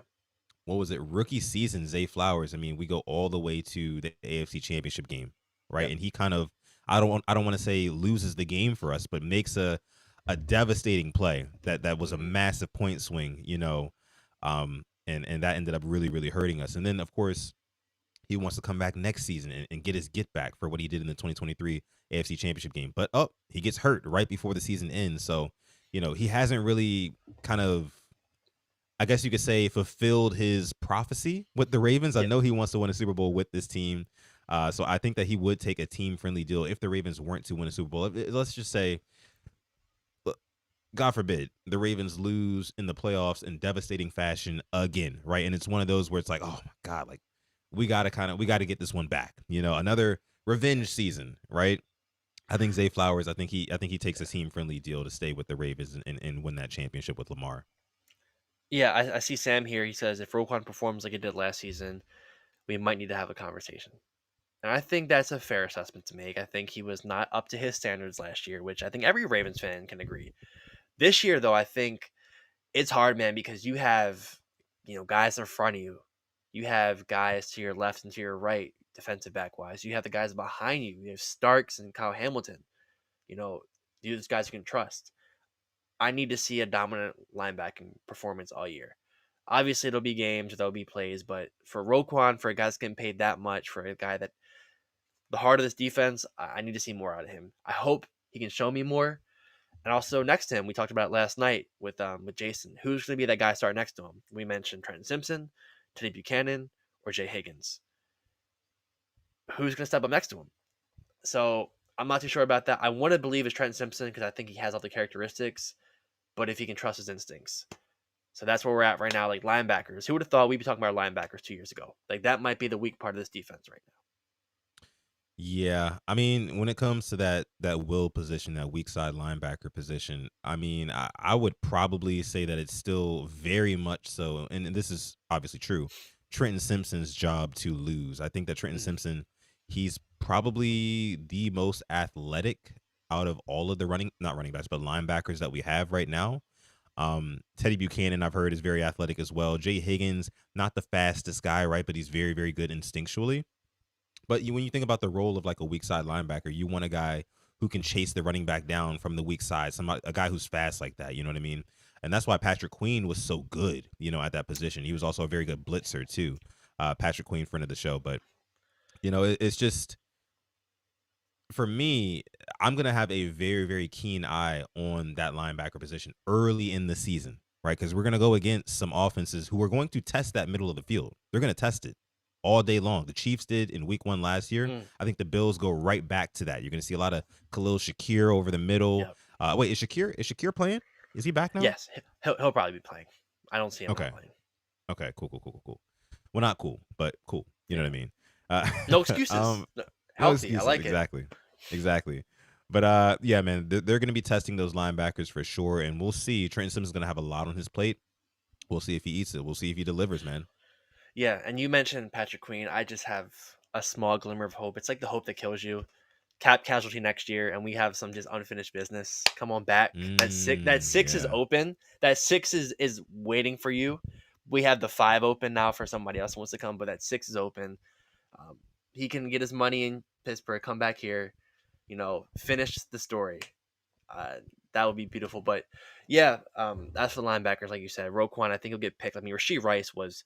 what was it? Rookie season, Zay Flowers. I mean, we go all the way to the AFC Championship game, right? Yep. And he kind of, I don't want to say loses the game for us, but makes a devastating play that was a massive point swing, and that ended up really really hurting us. And then of course he wants to come back next season and get his get back for what he did in the 2023 AFC Championship game. But he gets hurt right before the season ends. So, he hasn't really kind of, I guess you could say, fulfilled his prophecy with the Ravens. I Yep. know he wants to win a Super Bowl with this team. So I think that he would take a team friendly deal if the Ravens weren't to win a Super Bowl. Let's just say, God forbid, the Ravens lose in the playoffs in devastating fashion again, right? And it's one of those where it's like, oh my God, like we gotta get this one back. Another revenge season, right? I think Zay Flowers, I think he takes a team friendly deal to stay with the Ravens and win that championship with Lamar. Yeah, I see Sam here. He says if Roquan performs like he did last season, we might need to have a conversation. And I think that's a fair assessment to make. I think he was not up to his standards last year, which I think every Ravens fan can agree. This year, though, I think it's hard, man, because you have, guys in front of you. You have guys to your left and to your right, defensive back wise. You have the guys behind you. You have Starks and Kyle Hamilton. These guys you can trust. I need to see a dominant linebacking performance all year. Obviously, there'll be games, there'll be plays, but for Roquan, for a guy that's getting paid that much, for a guy that the heart of this defense. I need to see more out of him. I hope he can show me more. And also next to him, we talked about it last night with Jason. Who's going to be that guy starting next to him? We mentioned Trenton Simpson, Teddy Buchanan, or Jay Higgins. Who's going to step up next to him? So I'm not too sure about that. I want to believe it's Trenton Simpson because I think he has all the characteristics, but if he can trust his instincts. So that's where we're at right now. Like linebackers, who would have thought we'd be talking about linebackers 2 years ago? Like that might be the weak part of this defense right now. Yeah, I mean, when it comes to that will position, that weak side linebacker position, I mean, I would probably say that it's still very much so, and this is obviously true. Trenton Simpson's job to lose. I think that Trenton Mm, Simpson, he's probably the most athletic out of all of the not running backs, but linebackers that we have right now. Teddy Buchanan, I've heard, is very athletic as well. Jay Higgins, not the fastest guy, right, but he's very, very good instinctually. But when you think about the role of like a weak side linebacker, you want a guy who can chase the running back down from the weak side, a guy who's fast like that. You know what I mean? And that's why Patrick Queen was so good, at that position. He was also a very good blitzer too. Patrick Queen, friend of the show, but it's just for me, I'm gonna have a very, very keen eye on that linebacker position early in the season, right? Because we're gonna go against some offenses who are going to test that middle of the field. They're gonna test it all day long. The Chiefs did in Week 1 last year. mm, I think the Bills go right back to that. You're gonna see a lot of Khalil Shakir over the middle. yep. Wait, is Shakir playing? Is he back now? Yes, he'll probably be playing. I don't see him not Okay. playing. Okay. Cool. Cool. Cool. Cool. Cool. Well, not cool, but cool. You know what Yeah. I mean? No Uh, excuses. um, No, no healthy. I excuses. like it. Exactly. Exactly. But yeah, man, they're going to be testing those linebackers for sure, and we'll see. Trent Simmons is going to have a lot on his plate. We'll see if he eats it. We'll see if he delivers, man. Yeah, and you mentioned Patrick Queen. I just have a small glimmer of hope. It's like the hope that kills you. Cap casualty next year, and we have some just unfinished business. Come on back. That six is Yeah, open. That six is waiting for you. We have the five open now for somebody else who wants to come, but that six is open. Um, he can get his money in Pittsburgh, come back here, finish the story. Uh, that would be beautiful. But yeah, as for the linebackers, like you said, Roquan, I think he'll get picked. I mean, Rasheed Rice was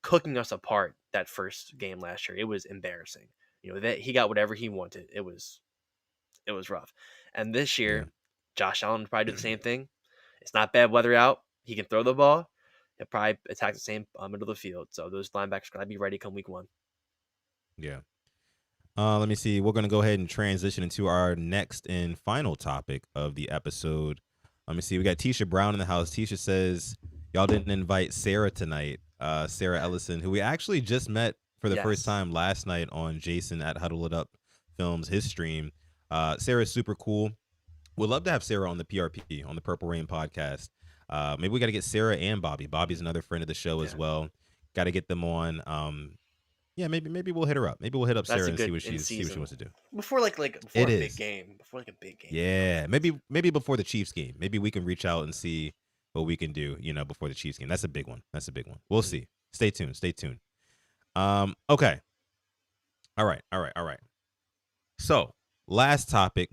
cooking us apart that first game last year. It was embarrassing. That he got whatever he wanted. It was rough. And this yeah, year, Josh Allen will probably do the same thing. It's not bad weather out. He can throw the ball. He'll probably attack the same middle of the field. So those linebackers gotta be ready come week one. yeah. Let me see. We're going to go ahead and transition into our next and final topic of the episode. Let me see. We got Tisha Brown in the house. Tisha says, y'all didn't invite Sarah tonight. Sarah Ellison, who we actually just met for the first Yes. time last night on Jason at Huddle It Up Films, his stream. Sarah's super cool. We'd love to have Sarah on the PRP, on the Purple Rain podcast. Maybe we got to get Sarah and Bobby. Bobby's another friend of the show as Yeah. well. Got to get them on. Yeah, maybe we'll hit her up. Maybe we'll hit up That's Sarah a and see good what in she season. wants to do. Before It a big is. game. Before like a big game. Yeah, maybe before the Chiefs game. Maybe we can reach out and see what we can do, before the Chiefs game. That's a big one. That's a big one. We'll Mhm. see. Stay tuned. Stay tuned. Okay. All right. All right. All right. So, last topic,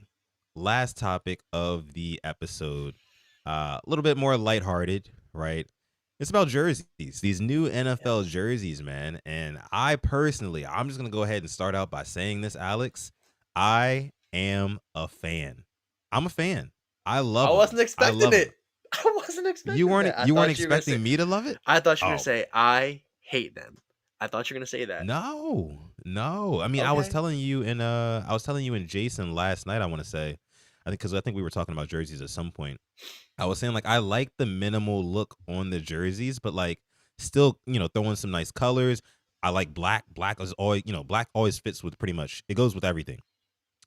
last topic of the episode. A little bit more lighthearted, right? It's about jerseys, these new NFL Yes. jerseys, man. And I'm just going to go ahead and start out by saying this, Alex. I am a fan. I'm a fan. I I love them. wasn't I expecting love them. it. I wasn't You expecting weren't that. I you weren't thought you were gonna say expecting me to love it? I thought you were gonna Oh, say I hate them. I thought you were gonna say that. no. No. I mean, Okay. I was telling you and Jason last night, I want to say. I think we were talking about jerseys at some point. I was saying like I like the minimal look on the jerseys, but like still, throwing some nice colors. I like black. Black is always, black always fits with pretty much. It goes with everything.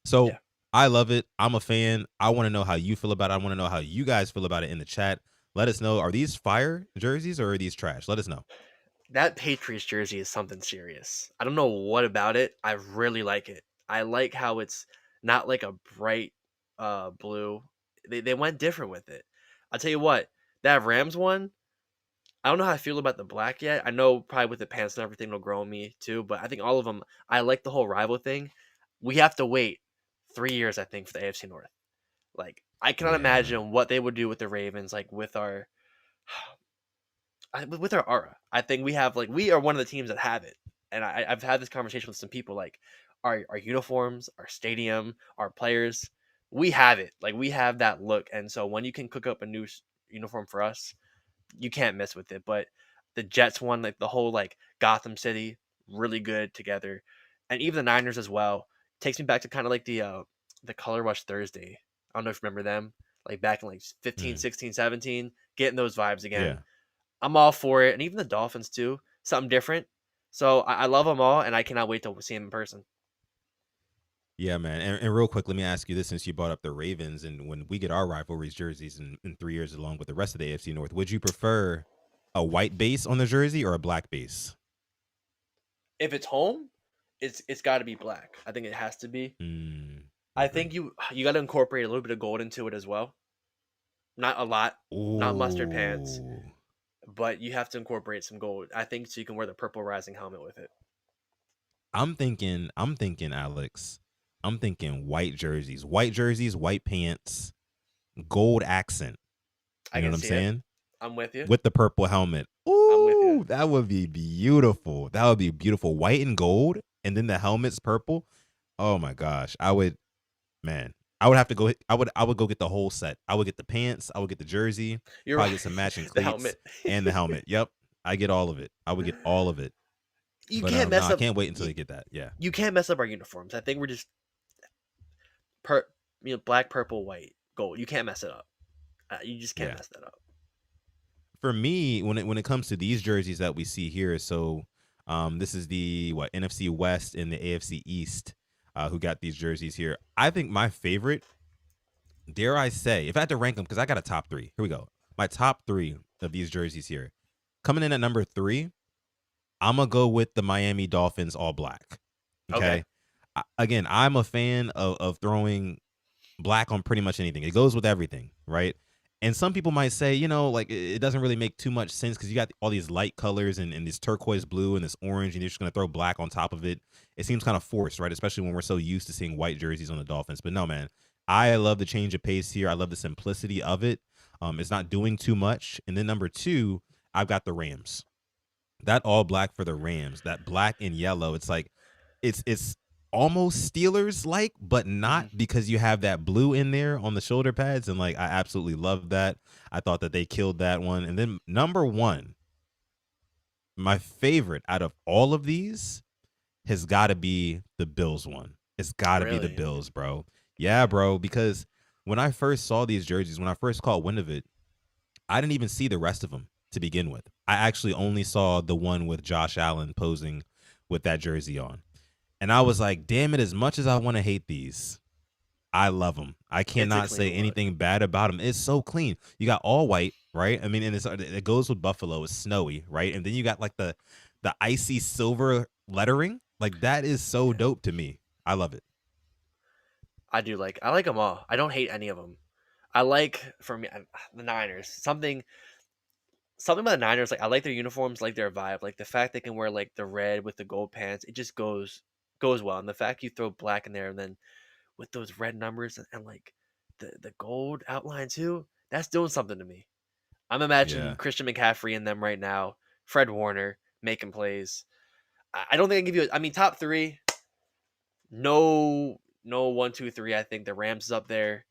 So Yeah. I love it. I'm a fan. I want to know how you feel about it. I want to know how you guys feel about it in the chat. Let us know. Are these fire jerseys or are these trash? Let us know. That Patriots jersey is something serious. I don't know what about it. I really like it. I like how it's not like a bright blue. They went different with it. I'll tell you what, that Rams one, I don't know how I feel about the black yet. I know probably with the pants and everything will grow on me too, but I think all of them, I like the whole rival thing. We have to wait 3 years, I think, for the AFC North. Like, I cannot Yeah. imagine what they would do with the Ravens, like with our aura. I think we are one of the teams that have it, and I've had this conversation with some people. Like, our uniforms, our stadium, our players. We have it. Like we have that look. And so when you can cook up a new uniform for us, you can't mess with it. But the Jets one, like the whole like Gotham City, really good together, and even the Niners as well. Takes me back to kind of like the Color Rush Thursday. I don't know if you remember them, like back in like 15, Mm, 16, 17, getting those vibes again. yeah. I'm all for it, and even the Dolphins too, something different. So I love them all, and I cannot wait to see them in person. Yeah, man. And real quick, let me ask you this since you brought up the Ravens. And when we get our rivalries jerseys in 3 years along with the rest of the AFC North, would you prefer a white base on the jersey or a black base? If it's home, it's got to be black. I think it has to be. I Agree. think you got to incorporate a little bit of gold into it as well. Not a lot, not mustard pants, Ooh. but you have to incorporate some gold. I think so you can wear the purple rising helmet with it. I'm thinking, Alex. I'm thinking white jerseys, white pants, gold accent. I You know can what I'm see it. saying? I'm with you. With the purple helmet. I'm with you. Ooh, that would be beautiful. That would be beautiful. White and gold, and then the helmet's purple. Oh my gosh. Man. I would have to go. I would go get the whole set. I would get the pants. I would get the jersey. You're Probably right. get some matching The cleats helmet. and the helmet. Yep, I get all of it. I would get all of it. You But can't no, mess I up. can't wait until You, they get that. Yeah, you can't mess up our uniforms. I think we're just per black, purple, white, gold. You can't mess it up. You just can't yeah. mess that up. For me, when it comes to these jerseys that we see here, so this is the NFC West and the AFC East, who got these jerseys here. I think my favorite, dare I say, if I had to rank them, because I got a top three. Here we go. My top three of these jerseys here, coming in at number three. I'm gonna go with the Miami Dolphins all black. Okay. Okay. Again, I'm a fan of throwing black on pretty much anything. It goes with everything, right? And some people might say, like it doesn't really make too much sense because you got all these light colors and this turquoise blue and this orange, and you're just gonna throw black on top of it. It seems kind of forced, right? Especially when we're so used to seeing white jerseys on the Dolphins. But no, man, I love the change of pace here. I love the simplicity of it. It's not doing too much. And then number two, I've got the Rams. That all black for the Rams, that black and yellow, it's like it's almost Steelers like, but not Hmm. because you have that blue in there on the shoulder pads. And like I absolutely love that. I thought that they killed that one. And then number one, my favorite out of all of these has got to be the Bills one. It's got to be the Really? Bills, bro. Yeah, bro. Because when I first saw these jerseys, when I first caught wind of it, I didn't even see the rest of them to begin with. I actually only saw the one with Josh Allen posing with that jersey on. And I was like, damn it, as much as I want to hate these, I love them. I It's a cannot say clean look. anything bad about them. It's so clean. You got all white, right? I mean, and it goes with Buffalo. It's snowy, right? And then you got like the icy silver lettering. Like that is so Yeah. dope to me. I love it. I like them all. I don't hate any of them. I like for me the Niners. Something about the Niners, like I like their uniforms, like their vibe, like the fact they can wear like the red with the gold pants. It just goes well, and the fact you throw black in there and then with those red numbers and like the gold outline too, that's doing something to me. I'm imagining Yeah. Christian McCaffrey in them right now, Fred Warner making plays. I don't think I can give you. I mean, top three, no, 1, 2, 3. I think the Rams is up there.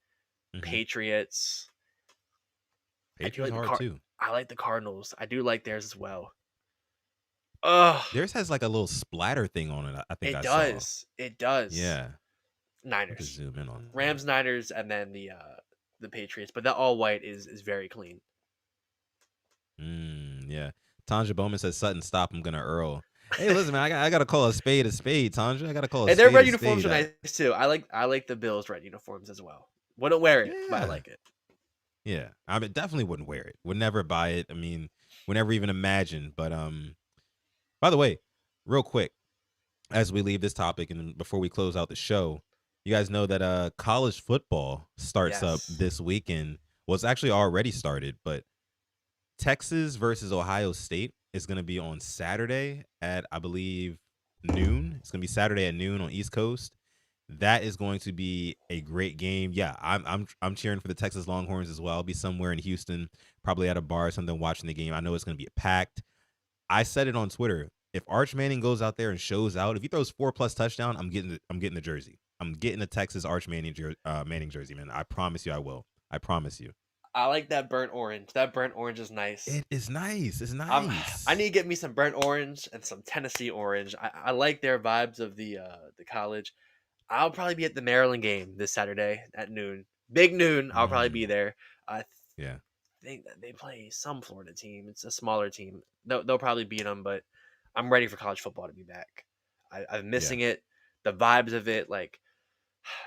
Hmm. Patriots. I do Patriots like the hard car. too. I like the Cardinals. I do like theirs as well. Ugh, Theirs has like a little splatter thing on it. I think it I saw. does. It does. Yeah. I could Niners, zoom in on that. Rams, Niners, and then the Patriots. But that all white is very clean. Yeah. Tanja Bowman says, Sutton, stop. I'm going to Earl. Hey, listen, man, I got to call a spade, Tanja. I got to call a And their spade red a uniforms spade. are nice too. I like the Bills red uniforms as well. Wouldn't wear it, but I Yeah. like it. Yeah. I mean, definitely wouldn't wear it. Would never buy it. I mean, would never even imagine. But by the way, real quick, as we leave this topic and before we close out the show, you guys know that college football starts up Yes. this weekend. Well, it's actually already started, but Texas versus Ohio State is going to be on Saturday at, I believe, noon. It's going to be Saturday at noon on East Coast. That is going to be a great game. Yeah, I'm cheering for the Texas Longhorns as well. I'll be somewhere in Houston, probably at a bar or something, watching the game. I know it's going to be packed. I said it on Twitter. if Arch Manning goes out there and shows out, if he throws 4+ touchdown, I'm getting the jersey. I'm getting the Texas Arch Manning jersey, man. I promise you, I will. I promise you. I like that burnt orange. That burnt orange is nice. It is nice. It's I nice. need to get me some burnt orange and some Tennessee orange. I like their vibes of the college. I'll probably be at the Maryland game this Saturday at noon. Big noon. I'll probably be Mm, there. I yeah, think that they play some Florida team. It's a smaller team. They'll probably beat them, but I'm ready for college football to be back. I'm yeah. missing it. The vibes of it, like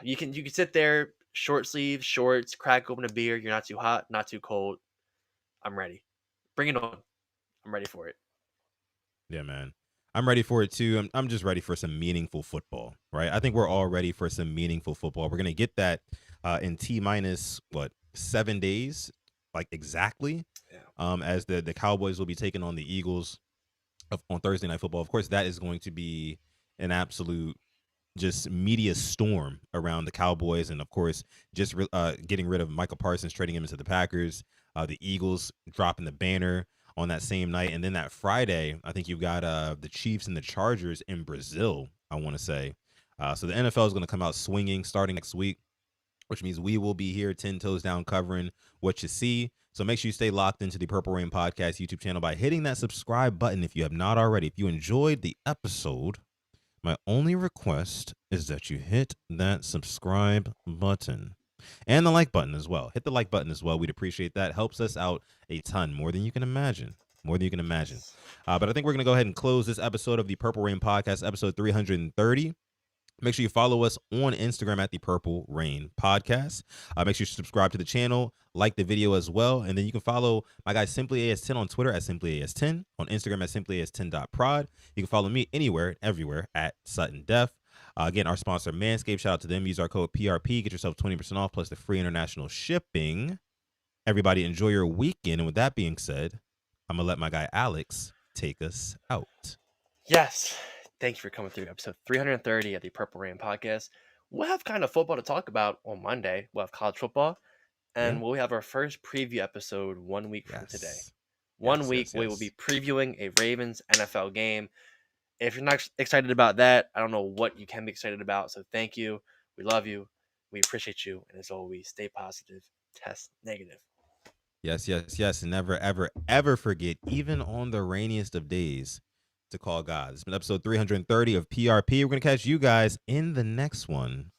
you can sit there, short sleeves, shorts, crack open a beer. You're not too hot, not too cold. I'm ready. Bring it on. I'm ready for it. Yeah, man. I'm ready for it too. I'm just ready for some meaningful football, right? I think we're all ready for some meaningful football. We're gonna get that in T minus what 7 days, like exactly. Yeah. As the Cowboys will be taking on the Eagles on Thursday Night Football. Of course, that is going to be an absolute just media storm around the Cowboys, and of course, just getting rid of Micah Parsons, trading him into the Packers. The Eagles dropping the banner on that same night, and then that Friday, I think you've got the Chiefs and the Chargers in Brazil. I want to say, so the NFL is going to come out swinging starting next week, which means we will be here 10 toes down covering what you see. So make sure you stay locked into the Purple Rain Podcast YouTube channel by hitting that subscribe button if you have not already. If you enjoyed the episode, my only request is that you hit that subscribe button and the like button as well. Hit the like button as well. We'd appreciate that. Helps us out a ton, more than you can imagine. More than you can imagine. But I think we're going to go ahead and close this episode of the Purple Rain Podcast, episode 330. Make sure you follow us on Instagram at the Purple Rain Podcast. Make sure you subscribe to the channel, like the video as well. And then you can follow my guy Simply AS10 on Twitter at Simply AS10, on Instagram at SimplyAS10.prod. You can follow me anywhere, everywhere at Sutton Def. Again, our sponsor, Manscaped, shout out to them. Use our code PRP. Get yourself 20% off plus the free international shipping. Everybody enjoy your weekend. And with that being said, I'm going to let my guy Alex take us out. Yes. Thank you for coming through episode 330 of the Purple Rain Podcast. We'll have kind of football to talk about on Monday. We'll have college football, Yeah. and we'll have our first preview episode 1 week from today. Yes. 1 week, we will be previewing a Ravens NFL game. If you're not excited about that, I don't know what you can be excited about. So thank you. We love you. We appreciate you. And as always, stay positive, test negative. Yes, yes, yes. And never, ever, ever forget, even on the rainiest of days, to call God. It's been episode 330 of PRP. We're going to catch you guys in the next one.